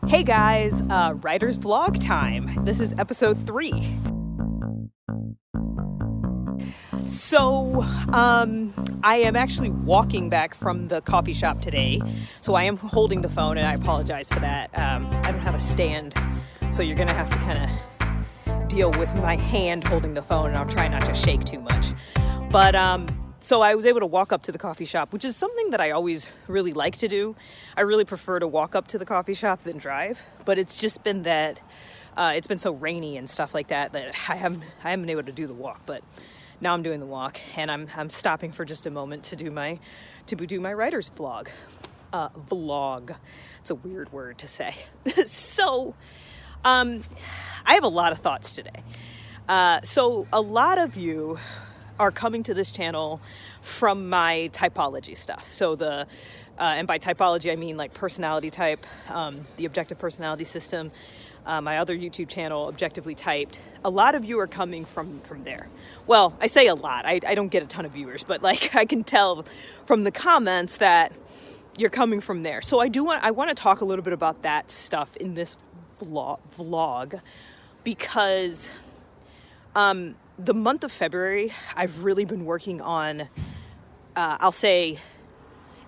Hey guys, writer's vlog time. This is episode 3. So, I am actually walking back from the coffee shop today. So I am holding the phone, and I apologize for that. I don't have a stand, so you're gonna have to kind of deal with my hand holding the phone, and I'll try not to shake too much. But, so I was able to walk up to the coffee shop, which is something that I always really like to do. I really prefer to walk up to the coffee shop than drive, but it's just been that it's been so rainy and stuff like that I haven't been able to do the walk. But now I'm doing the walk, and I'm stopping for just a moment to do my writer's vlog. Vlog. It's a weird word to say. So, I have a lot of thoughts today. So a lot of you are coming to this channel from my typology stuff. So and by typology, I mean like personality type, the objective personality system, my other YouTube channel, Objectively Typed. A lot of you are coming from there. Well, I say a lot. I don't get a ton of viewers, but like I can tell from the comments that you're coming from there. So I want to talk a little bit about that stuff in this vlog because the month of February, I've really been working on, I'll say,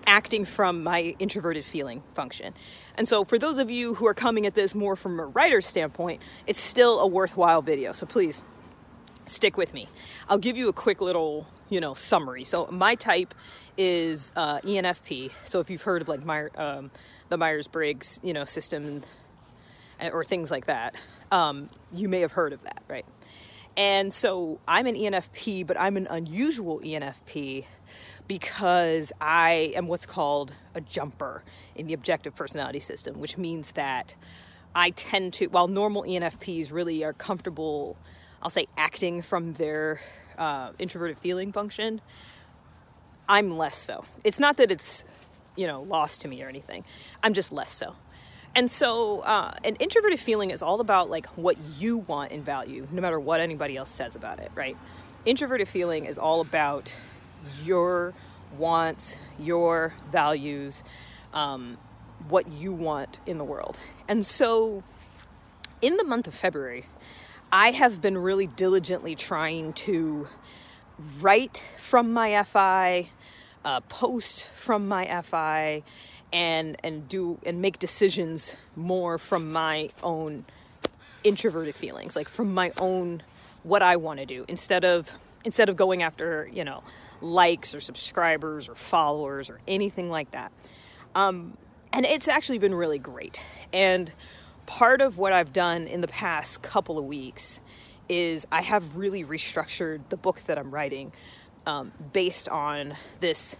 acting from my introverted feeling function. And so for those of you who are coming at this more from a writer's standpoint, it's still a worthwhile video. So please stick with me. I'll give you a quick little, summary. So my type is ENFP. So if you've heard of like the Myers-Briggs, system or things like that, you may have heard of that, right? And so I'm an ENFP, but I'm an unusual ENFP because I am what's called a jumper in the objective personality system, which means that I tend to, while normal ENFPs really are comfortable, I'll say, acting from their introverted feeling function, I'm less so. It's not that it's, lost to me or anything. I'm just less so. And so an introverted feeling is all about like what you want and value, no matter what anybody else says about it, right? Introverted feeling is all about your wants, your values, what you want in the world. And so in the month of February, I have been really diligently trying to write from my FI, post from my FI, and make decisions more from my own introverted feelings, like from my own what I want to do, instead of going after, likes or subscribers or followers or anything like that. And it's actually been really great. And part of what I've done in the past couple of weeks is I have really restructured the book that I'm writing based on this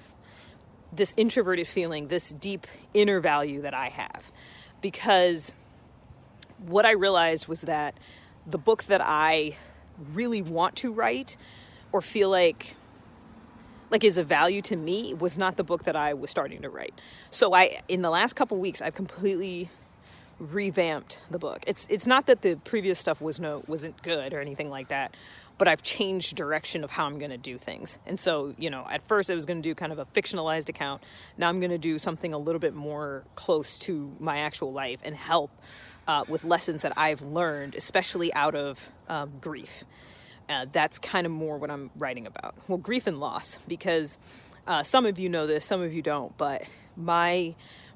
introverted feeling, this deep inner value that I have. Because what I realized was that the book that I really want to write or feel like is a value to me was not the book that I was starting to write. So in the last couple of weeks, I've completely revamped the book. It's not that the previous stuff wasn't good or anything like that, but I've changed direction of how I'm going to do things. And so, at first I was going to do kind of a fictionalized account. Now I'm going to do something a little bit more close to my actual life and help with lessons that I've learned, especially out of grief. That's kind of more what I'm writing about. Well, grief and loss, because some of you know this, some of you don't, but my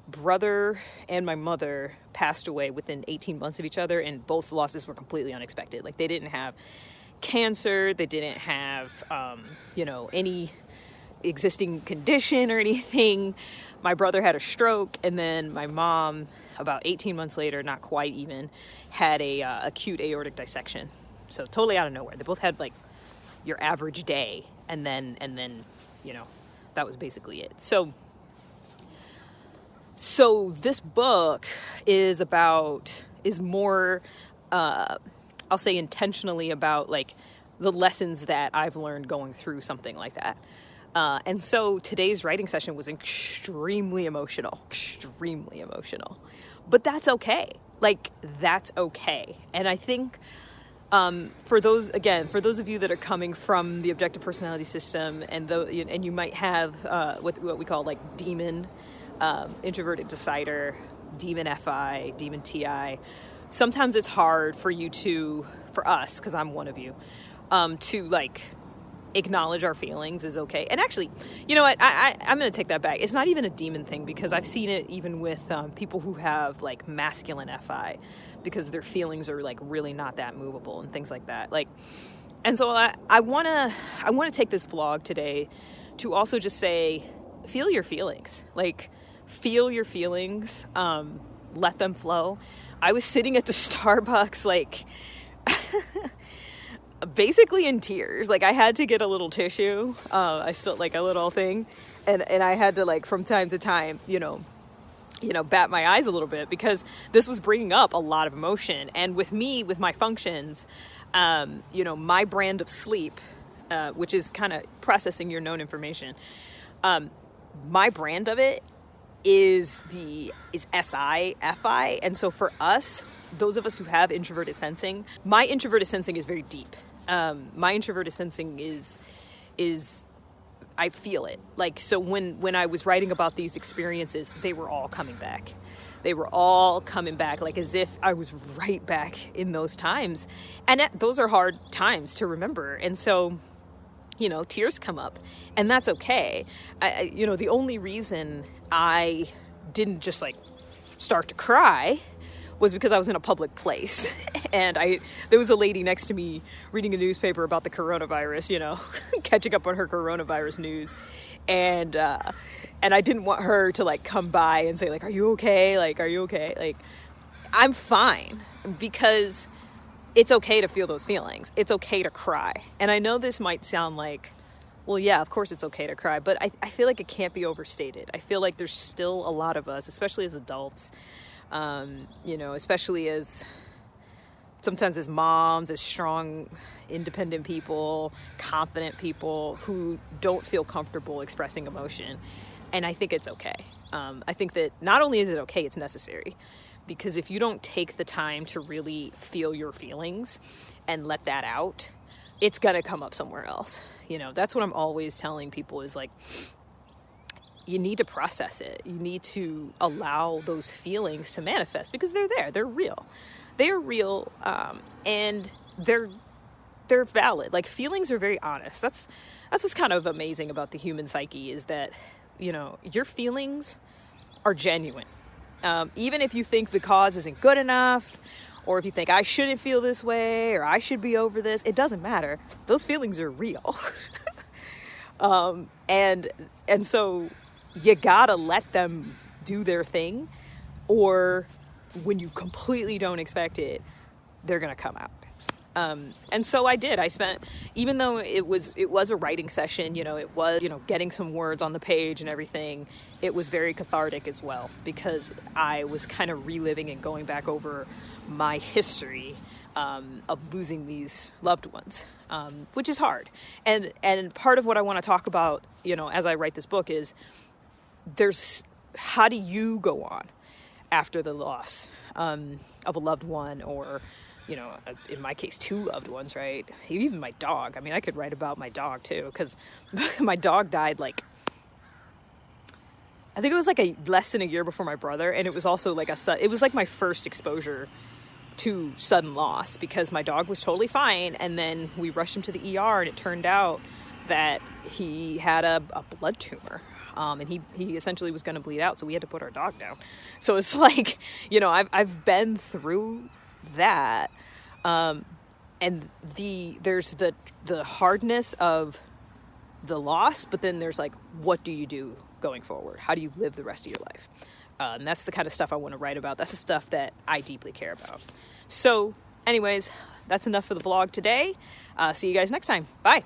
brother and my mother passed away within 18 months of each other, and both losses were completely unexpected. Like, they didn't have cancer, they didn't have, any existing condition or anything. My brother had a stroke, and then my mom, about 18 months later, not quite even, had a acute aortic dissection. So totally out of nowhere. They both had like your average day, and then that was basically it. So this book is more I'll say intentionally about like the lessons that I've learned going through something like that. And so today's writing session was extremely emotional, but that's okay. Like, that's okay. And I think, for those of you that are coming from the objective personality system, and you might have what we call like demon, introverted decider, demon FI, demon TI, sometimes it's hard for us, because I'm one of you, to like acknowledge our feelings is okay. And actually, you know what, I'm going to take that back. It's not even a demon thing, because I've seen it even with people who have like masculine FI, because their feelings are like really not that movable and things like that. Like, and so I want to take this vlog today to also just say, feel your feelings. Like, feel your feelings, let them flow. I was sitting at the Starbucks, like, basically in tears. Like, I had to get a little tissue. I still, like, a little thing. And I had to, like, from time to time, you know, bat my eyes a little bit, because this was bringing up a lot of emotion. And with me, with my functions, you know, my brand of sleep, which is kind of processing your known information, my brand of it is SI, FI. And so for us, those of us who have introverted sensing, my introverted sensing is very deep. My introverted sensing is I feel it. Like, so when I was writing about these experiences, they were all coming back. They were all coming back, like as if I was right back in those times. And those are hard times to remember. And so, you know, tears come up, and that's okay. You know, the only reason I didn't just like start to cry was because I was in a public place, and there was a lady next to me reading a newspaper about the coronavirus, you know, catching up on her coronavirus news, and I didn't want her to like come by and say like, "Are you okay? Like, are you okay?" Like, I'm fine, because it's okay to feel those feelings. It's okay to cry. And I know this might sound like, well, yeah, of course it's okay to cry, but I feel like it can't be overstated. I feel like there's still a lot of us, especially as adults, you know, especially sometimes as moms, as strong, independent people, confident people who don't feel comfortable expressing emotion. And I think it's okay. I think that not only is it okay, it's necessary. Because if you don't take the time to really feel your feelings and let that out, it's going to come up somewhere else. You know, that's what I'm always telling people is like, you need to process it. You need to allow those feelings to manifest, because they're there. They're real. They're real, and they're valid. Like, feelings are very honest. That's what's kind of amazing about the human psyche, is that, you know, your feelings are genuine. Even if you think the cause isn't good enough, or if you think I shouldn't feel this way, or I should be over this, it doesn't matter. Those feelings are real. And so you gotta let them do their thing, or when you completely don't expect it, they're gonna come out. And so I did. I spent, even though it was a writing session, you know, it was, you know, getting some words on the page and everything, it was very cathartic as well, because I was kind of reliving and going back over my history of losing these loved ones, which is hard. And part of what I want to talk about, you know, as I write this book is how do you go on after the loss of a loved one, or, you know, in my case, 2 loved ones, right? Even my dog. I mean, I could write about my dog too, because my dog died like, I think it was like less than a year before my brother. And it was also like it was like my first exposure to sudden loss, because my dog was totally fine. And then we rushed him to the ER, and it turned out that he had a blood tumor. And he essentially was going to bleed out. So we had to put our dog down. So it's like, you know, I've been through that, and there's the hardness of the loss, but then there's like, what do you do going forward? How do you live the rest of your life? And that's the kind of stuff I want to write about. That's the stuff that I deeply care about. So anyways, that's enough for the vlog today. See you guys next time. Bye.